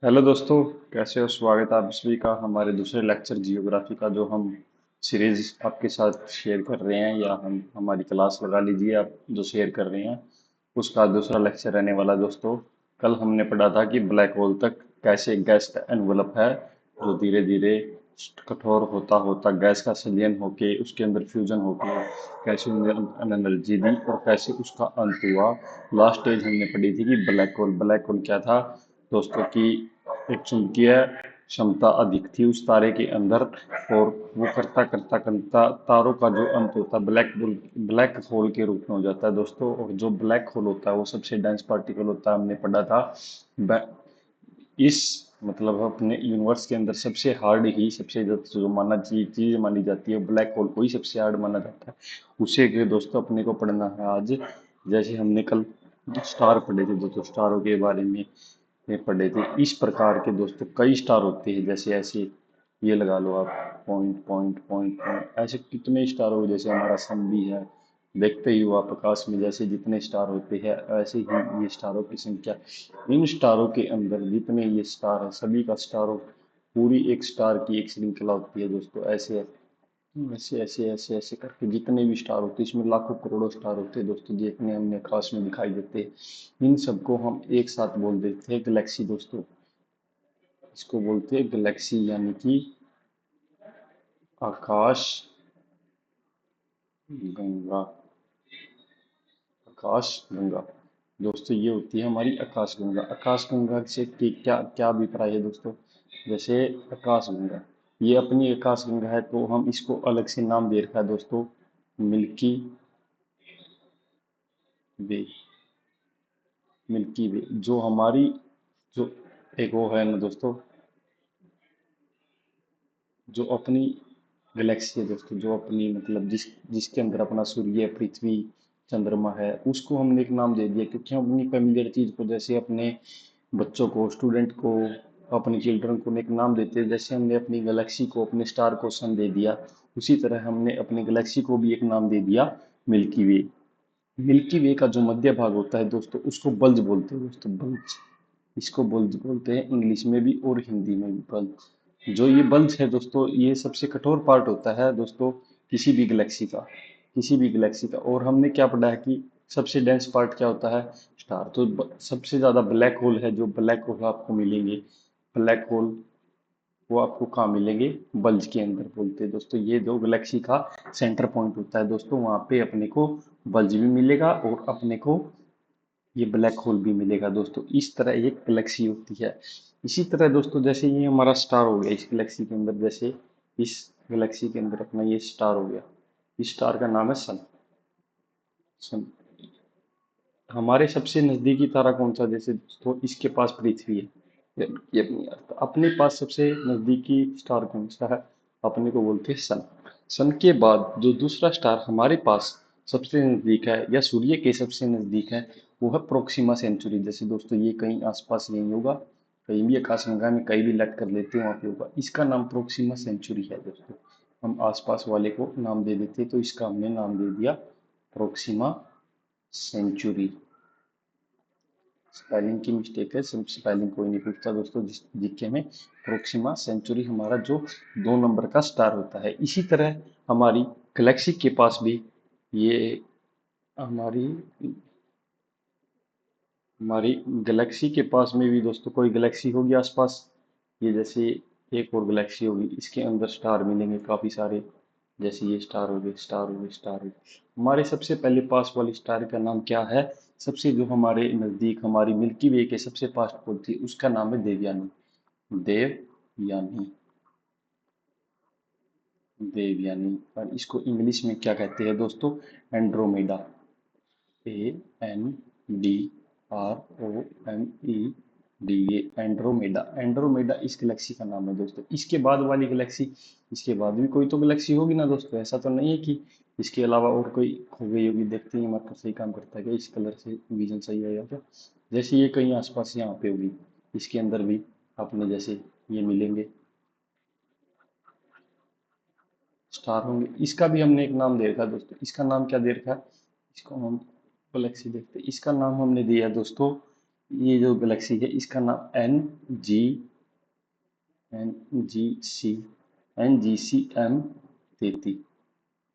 Hello दोस्तों, कैसे हो? स्वागत है आप सभी का हमारे दूसरे लेक्चर जियोग्राफी का, जो हम सीरीज आपके साथ शेयर कर रहे हैं, या हम हमारी क्लास लगा लीजिए आप, जो शेयर कर रहे हैं उसका दूसरा लेक्चर रहने वाला। दोस्तों, कल हमने पढ़ा था कि ब्लैक होल तक कैसे गैस का एनवलप है, जो धीरे धीरे कठोर होता होता गैस का संलयन होके उसके अंदर फ्यूजन होके कैसे उन्हें एनर्जी दी और कैसे उसका अंत हुआ। लास्ट स्टेज हमने पढ़ी थी कि ब्लैक होल, ब्लैक होल क्या था दोस्तों की? एक चुंबकीय क्षमता अधिक थी उस तारे के अंदर, और वो करता करता करता तारों का जो अंत होता है ब्लैक होल के रूप में हो जाता है दोस्तों। और जो ब्लैक होल होता है वो सबसे डेंस पार्टिकल होता है, हमने पढ़ा था। इस मतलब अपने यूनिवर्स के अंदर सबसे हार्ड ही, सबसे जो माना चीज मानी जाती है, ब्लैक होल को ही सबसे हार्ड माना जाता है। उसे के दोस्तों अपने को पढ़ना है आज। जैसे हमने कल स्टार पढ़े थे दोस्तों, स्टारों के बारे में पढ़े थे। इस प्रकार के दोस्तों कई स्टार होते हैं, जैसे ऐसे ये लगा लो आप, पॉइंट पॉइंट पॉइंट पॉइंट, ऐसे कितने स्टार हो, जैसे हमारा सन भी है। देखते ही हो आप, आकाश में जैसे जितने स्टार होते हैं ऐसे ही ये स्टारों की संख्या। इन स्टारों के अंदर जितने ये स्टार है, सभी का स्टारों पूरी एक स्टार की एक श्रृंखला होती है दोस्तों। ऐसे ऐसे ऐसे ऐसे ऐसे करके जितने भी स्टार होते हैं, इसमें लाखों करोड़ों स्टार होते हैं दोस्तों, जितने हमने आकाश में दिखाई देते हैं। इन सबको हम एक साथ बोल देते हैं गैलेक्सी दोस्तों। इसको बोलते हैं गैलेक्सी, यानी कि आकाश गंगा। आकाश गंगा दोस्तों, ये होती है हमारी आकाश गंगा। आकाश गंगा से क्या क्या अभिप्राय है दोस्तों? जैसे आकाश गंगा, ये अपनी आकाश गंगा है, तो हम इसको अलग से नाम दे रखा है दोस्तों, मिल्की वे। मिल्की वे जो हमारी, जो एक वो है ना दोस्तों, जो अपनी गैलेक्सी है दोस्तों, जो अपनी मतलब जिसके अंदर अपना सूर्य, पृथ्वी, चंद्रमा है, उसको हमने एक नाम दे दिया, क्योंकि हम अपनी फेमिलियर चीज को, जैसे अपने बच्चों को, स्टूडेंट को, अपने चिल्ड्रन को एक नाम देते हैं। जैसे हमने अपनी गैलेक्सी को, अपने स्टार को सन दे दिया, उसी तरह हमने अपनी गैलेक्सी को भी एक नाम दे दिया, मिल्की वे। मिल्की वे का जो मध्य भाग होता है दोस्तों, उसको बल्ज बोलते हैं दोस्तों, बल्ज। इसको बल्ज बोलते हैं इंग्लिश में भी और हिंदी में भी, बल्ज। जो ये बल्ज है दोस्तों, ये सबसे कठोर पार्ट होता है दोस्तों किसी भी गैलेक्सी का, किसी भी गैलेक्सी का। और हमने क्या पढ़ा है कि सबसे डेंस पार्ट क्या होता है? स्टार। तो सबसे ज्यादा ब्लैक होल है, जो ब्लैक होल आपको मिलेंगे, ब्लैक होल वो आपको कहाँ मिलेंगे? बल्ज के अंदर बोलते हैं दोस्तों। ये जो गैलेक्सी का सेंटर पॉइंट होता है दोस्तों, वहां पे अपने को बल्ज भी मिलेगा और अपने को ये ब्लैक होल भी मिलेगा दोस्तों। इस तरह एक गैलेक्सी होती है। इसी तरह दोस्तों, जैसे ये हमारा स्टार हो गया इस गैलेक्सी के अंदर, जैसे इस गैलेक्सी के अंदर अपना ये स्टार हो गया, इस स्टार का नाम है सन। सन। हमारे सबसे नजदीकी तारा कौन सा? जैसे तो इसके पास पृथ्वी है, ये अपनी अर्थ। अपने पास सबसे नजदीकी स्टार कौन सा है? अपने को बोलते हैं सन। सन के बाद जो दूसरा स्टार हमारे पास सबसे नजदीक है, या सूर्य के सबसे नजदीक है, वो है प्रोक्सिमा सेंचुरी। जैसे दोस्तों ये कहीं आसपास यही होगा, कहीं भी आकाशगंगा में कहीं भी लट कर लेते हैं, वहां पे होगा। इसका नाम प्रोक्सिमा सेंचुरी है दोस्तों। हम आसपास वाले को नाम दे देते, तो इसका हमने नाम दे दिया प्रोक्सिमा सेंचुरी। स्पेलिंग की मिस्टेक है, सिर्फ स्पेलिंग कोई नहीं पूछता दोस्तों जीके में। प्रोक्सिमा सेंचुरी हमारा जो 2 नंबर का स्टार होता है। इसी तरह हमारी गैलेक्सी के पास भी ये हमारी हमारी गैलेक्सी के पास में भी दोस्तों कोई गैलेक्सी होगी आसपास। ये जैसे एक और गैलेक्सी होगी, इसके अंदर स्टार मिलेंगे काफी सारे। जैसे ये स्टार हो गए, स्टार हो गए, स्टार हो गए। हमारे सबसे पहले पास वाली स्टार का नाम क्या है? सबसे जो हमारे नजदीक, हमारी मिल्की वे के सबसे पास पहुंची, उसका नाम है देवयानी। देवयानी। देवयानी। और इसको इंग्लिश में क्या कहते हैं दोस्तों? एंड्रोमेडा। ANDROMEDA। एंड्रोमेडा। एंड्रोमेडा इस गैलेक्सी का नाम है दोस्तों। इसके बाद वाली गैलेक्सी, इसके बाद भी कोई तो गैलेक्सी होगी ना दोस्तों, ऐसा तो नहीं है कि इसके अलावा और कोई हो गई होगी। देखते हैं हमारा सही काम करता है क्या, इस कलर से विजन सही आएगा क्या? जैसे ये कहीं आसपास यहाँ पे होगी, इसके अंदर भी अपने जैसे ये मिलेंगे, स्टार होंगे। इसका भी हमने एक नाम दे रखा है दोस्तों। इसका नाम क्या दे रखा है? इसको हम गैलेक्सी देखते हैं, इसका नाम हमने दिया है दोस्तों ये जो गैलेक्सी है इसका नाम NGC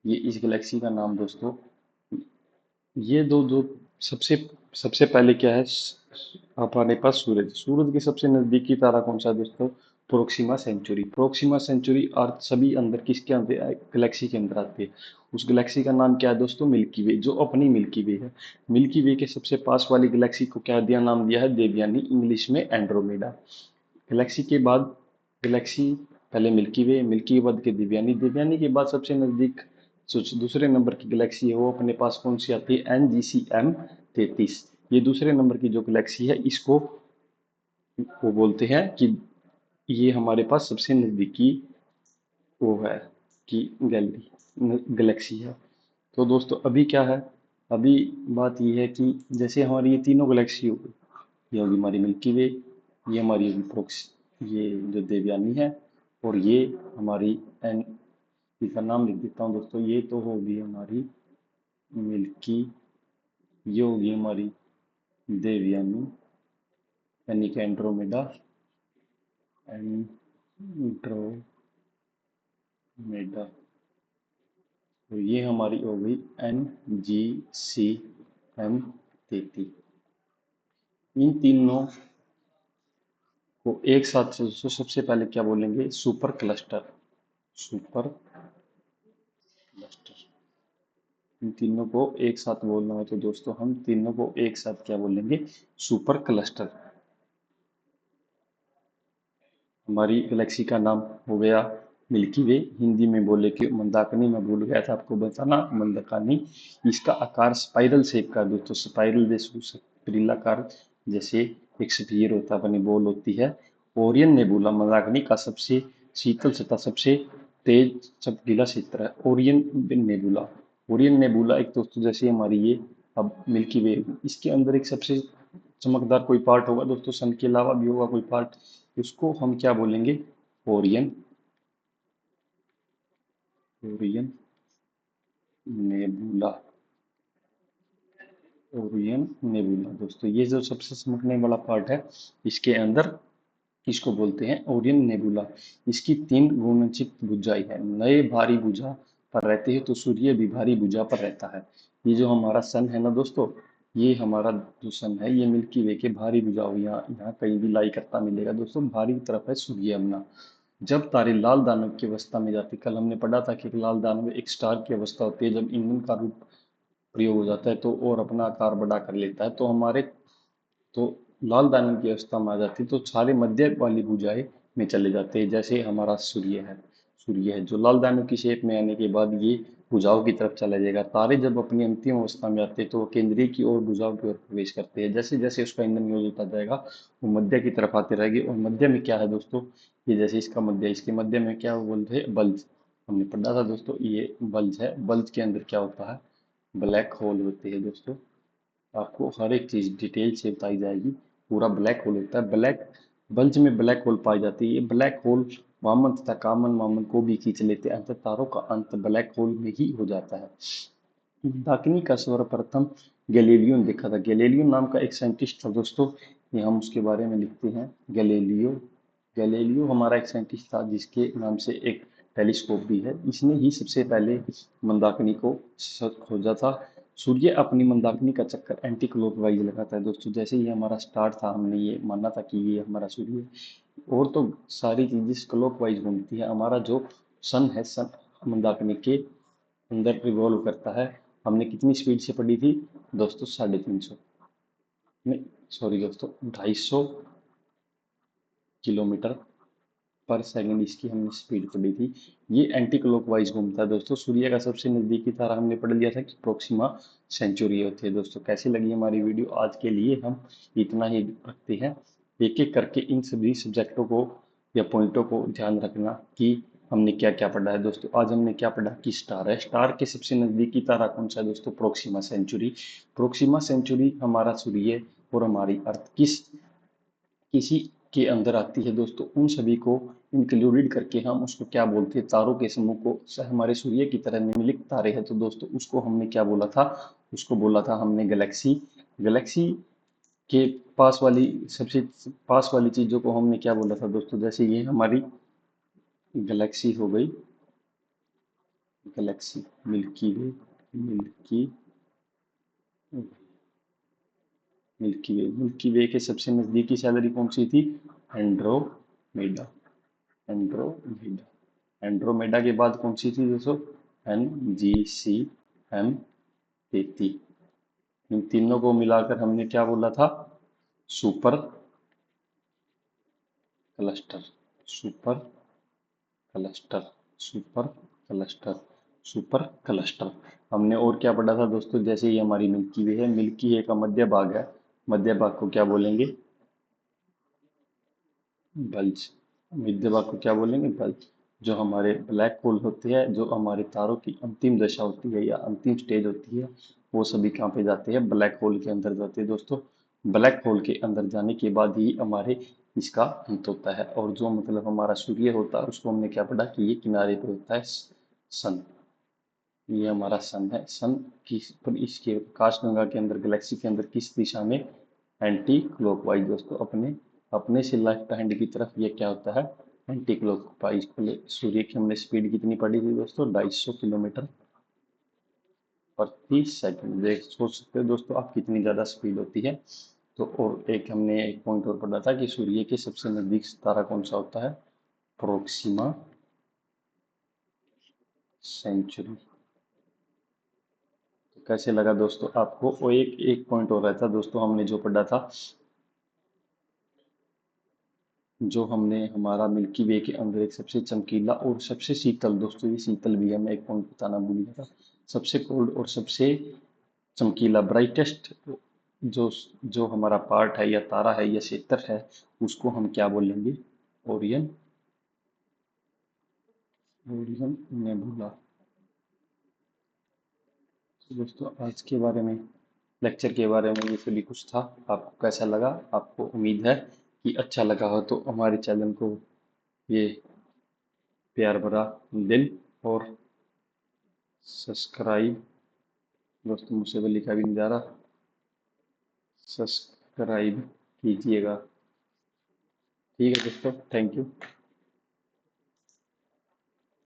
ये इस गैलेक्सी का नाम दोस्तों। ये दो जो सबसे सबसे पहले क्या है, हमारे पास सूरज। सूरज के सबसे नजदीकी तारा कौन सा है दोस्तों? Proxima Centauri. प्रोक्सिमा सेंचुरी अर्थ सभी अंदर किसके अंदर, गैलेक्सी के अंदर आती है। उस गैलेक्सी का नाम क्या है दोस्तों? मिल्की वे, जो अपनी मिल्की वे है। मिल्की वे के सबसे पास वाली गैलेक्सी को क्या दिया, नाम दिया है देवयानी, इंग्लिश में एंड्रोमेडा। गैलेक्सी के बाद गैलेक्सी, पहले मिल्की वे, मिल्की के बाद के दिव्यानी, दिव्यानी के बाद सबसे नजदीक जो दूसरे नंबर की गैलेक्सी है वो अपने पास कौन सी आती है? NGC-M33। ये दूसरे नंबर की जो गैलेक्सी है इसको वो बोलते हैं कि ये हमारे पास सबसे नजदीकी वो है कि गैलेक्सी है। तो दोस्तों अभी क्या है, अभी बात ये है कि जैसे हमारी ये तीनों गैलेक्सी हो गई, ये होगी हमारी मिल्की वे, ये हमारी होगी प्रोक्स, ये जो देवयानी है, और ये हमारी एन, इसका नाम लिख देता हूँ दोस्तों। ये तो होगी हमारी मिल्की, ये होगी हमारी देवयानी, यानी कि एंड्रोमेडा, एंड्रोमेडा। तो ये हमारी हो गई NGC-M33। इन तीनों को एक साथ सबसे पहले क्या बोलेंगे? Super cluster. Super cluster. इन तीनों को एक साथ बोलना है तो दोस्तों हम तीनों को एक साथ क्या बोलेंगे? Super cluster. हमारी गैलेक्सी का नाम हो गया मिल्की वे। हिंदी में बोले कि मंदाकिनी, मैं भूल गया था आपको बताना, मंदाकिनी। इसका आकार स्पाइरल शेप का है दोस्तों, स्पाइरल जैसे स्पिरिलाकार, जैसे एक स्फीयर होता है, अपनी बॉल होती है। ओरियन नेबुला मंदाकिनी का सबसे शीतल सतह, सबसे तेज चमकीला क्षेत्र है ओरियन नेबुला। ओरियन नेबुला एक दोस्तों जैसे हमारी ये अब मिल्की वे, इसके अंदर एक सबसे चमकदार कोई पार्ट होगा दोस्तों, सन के अलावा भी होगा कोई पार्ट, उसको हम क्या बोलेंगे? Orion, Orion nebula. Orion nebula दोस्तों, ये जो सबसे चमकने वाला पार्ट है इसके अंदर, इसको बोलते हैं ओरियन नेबुला। इसकी 3 गुणचित भुजाएं है। नए भारी भुजा पर रहते हैं तो सूर्य भी भारी भुजा पर रहता है। ये जो हमारा सन है ना दोस्तों, ये हमारा जो सन है ये मिल्की वे के भारी भुजा हो, यहाँ यहाँ कहीं भी लाई करता मिलेगा दोस्तों, भारी की तरफ है सूर्य अपना। जब तारे लाल दानव की अवस्था में जाते, कल हमने पढ़ा था कि लाल दानव एक स्टार की अवस्था होती है, जब ईंधन का रूप प्रयोग हो जाता है तो और अपना आकार बड़ा कर लेता है, तो हमारे, तो लाल दानव की अवस्था में आ जाती है तो सारे मध्य वाली भुजाएं में चले जाते हैं। जैसे हमारा सूर्य है जो लाल दानव की शेप में आने के बाद ये भुजाओं की तरफ चला जाएगा। तारे जब अपनी अंतिम अवस्था में आते हैं तो वो केंद्रीय की ओर, भुजाओं की ओर प्रवेश करते हैं। जैसे जैसे उसका ईंधन यूज होता जाएगा वो मध्य की तरफ आते रहेंगे। और मध्य में क्या है दोस्तों, ये जैसे इसका मध्य, इसके मध्य में क्या बोलते हैं? बल्ज। हमने पढ़ा था दोस्तों, ये बल्ज है। बल्ज के अंदर क्या होता है? ब्लैक होल होते हैं दोस्तों। आपको हर एक चीज डिटेल से बताई जाएगी। पूरा ब्लैक होल होता है, ब्लैक बल्ज में ब्लैक होल पाई जाती है। ये ब्लैक होल वामन तथा कामन वामन को भी खींच लेते हैं, अंत तारों का अंत ब्लैक होल में ही हो जाता है। दाकिनी का सर्वप्रथम गैलीलियो ने देखा था। गैलीलियो नाम का एक साइंटिस्ट था दोस्तों, ये हम उसके बारे में लिखते हैं। गैलीलियो, गैलीलियो हमारा एक साइंटिस्ट था जिसके नाम से एक टेलीस्कोप भी है। इसने ही सबसे पहले मंदाकिनी को खोजा था। सूर्य अपनी मंदाकिनी का चक्कर एंटी क्लॉकवाइज लगाता है दोस्तों। जैसे ही हमारा स्टार था, हमने ये माना था कि ये हमारा सूर्य है, और तो सारी चीजें क्लॉकवाइज घूमती है। हमारा जो सन है, सन मंदाकिनी के अंदर रिवॉल्व करता है। हमने कितनी स्पीड से पढ़ी थी दोस्तों? 350, नहीं सॉरी दोस्तों, 250 किलोमीटर पर सेकंड इसकी हमने स्पीड पढ़ी थी। ये एंटी क्लॉकवाइज घूमता है दोस्तों। सूर्य का सबसे नजदीकी तारा हमने पढ़ लिया था कि प्रोक्सिमा सेंचुरी होती है दोस्तों। कैसी लगी हमारी वीडियो? आज के लिए हम इतना ही रखते हैं। एक एक करके इन सभी सब्जेक्टों को या पॉइंटों को ध्यान रखना कि हमने क्या क्या पढ़ा है दोस्तों। आज हमने क्या पढ़ा कि स्टार है। स्टार के सबसे नजदीकी तारा कौन सा है दोस्तों? Proxima Centauri. प्रोक्सिमा सेंचुरी हमारा सूर्य और हमारी अर्थ किसी के अंदर आती है दोस्तों। उन सभी को इंक्लूडेड करके हम उसको क्या बोलते हैं? तारों के समूह को। हमारे सूर्य की तरह निम्नलिखित तारे हैं तो दोस्तों उसको हमने क्या बोला था? उसको बोला था हमने गैलेक्सी। गैलेक्सी के पास वाली, सबसे पास वाली चीजों को हमने क्या बोला था दोस्तों? जैसे ये हमारी गैलेक्सी हो गई, गैलेक्सी, मिल्की वे, मिल्की मिल्की वे के सबसे नजदीकी सैलरी कौन सी थी? Andromeda, Andromeda. एंड्रोमेडा के बाद कौन सी थी दोस्तों? N G C M 33। इन तीनों को मिलाकर हमने क्या बोला था? Super cluster, super cluster, super cluster, super cluster. हमने और क्या पढ़ा था दोस्तों? जैसे ये हमारी मिल्की वे है, मिल्की वे का मध्य भाग है, मध्य भाग को क्या बोलेंगे? बल्ज। मध्य भाग को क्या बोलेंगे? बल्ज। जो हमारे ब्लैक होल होते हैं, जो हमारे तारों की अंतिम दशा होती है या अंतिम स्टेज होती है, वो सभी कहाँ पे जाते हैं? ब्लैक होल के अंदर जाते हैं दोस्तों। ब्लैक होल के अंदर जाने के बाद ही हमारे इसका अंत होता है। और जो मतलब हमारा सूर्य होता है, उसको हमने क्या पढ़ा कि ये किनारे पे होता है सन। ये हमारा सन है। सन किस पर, इसके आकाशगंगा के अंदर, गैलेक्सी के अंदर किस दिशा में? एंटी क्लॉकवाइज दोस्तों। अपने अपने से लेफ्ट हैंड की तरफ ये क्या होता है? Anti clockwise. सूर्य की हमने स्पीड कितनी पढ़ी थी दोस्तों? 250 किलोमीटर प्रति सेकंड। देख सोच सकते हो दोस्तों आप कितनी ज़्यादा स्पीड होती है। तो और एक हमने एक पॉइंट और पढ़ा था कि सूर्य के सबसे नजदीक तारा कौन सा होता है? Proxima Centauri. तो कैसे लगा दोस्तों आपको? और एक एक पॉइंट और रहता दोस्तों, हमने जो पढ़ा था, जो हमने हमारा मिल्की वे के अंदर एक सबसे चमकीला और सबसे शीतल, दोस्तों ये शीतल भी है, मैं एक पॉइंट बताना भूल गया था। सबसे कोल्ड और सबसे चमकीला, ब्राइटेस्ट जो जो हमारा पार्ट है या तारा है या क्षेत्र है, उसको हम क्या बोलेंगे? Orion, Orion nebula. तो दोस्तों आज के बारे में, लेक्चर के बारे में ये सभी कुछ था। आपको कैसा लगा? आपको उम्मीद है कि अच्छा लगा हो, तो हमारे चैनल को ये प्यार भरा दिल और सब्सक्राइब, दोस्तों मुझसे तो लिखा भी नहीं जा रहा, सब्सक्राइब कीजिएगा। ठीक है दोस्तों, थैंक यू।